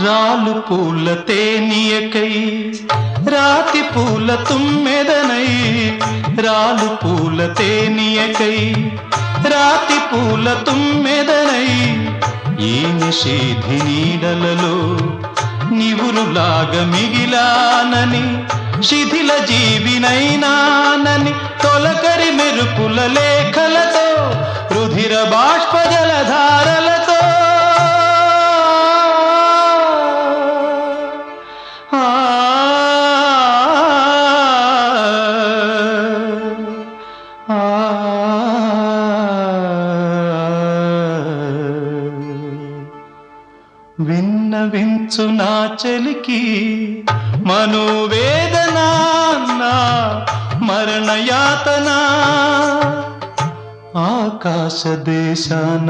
రాలు పూల తేనియకై రాతి పూల తుమ్మెదనై రాలు పూల తేనియకై రాతి పూల తుమ్మెదనై ఈ నిషేధి నీడలలో నివురులాగా మిగిలానని శిథిల జీవినైనానని తొలకరి మెరుపుల లేఖలతో రుధిర బాష్ప జలధారలతో విన్నవించు నా చలికి మనోవేదన నా మరణయాతన ఆకాశ దేశాన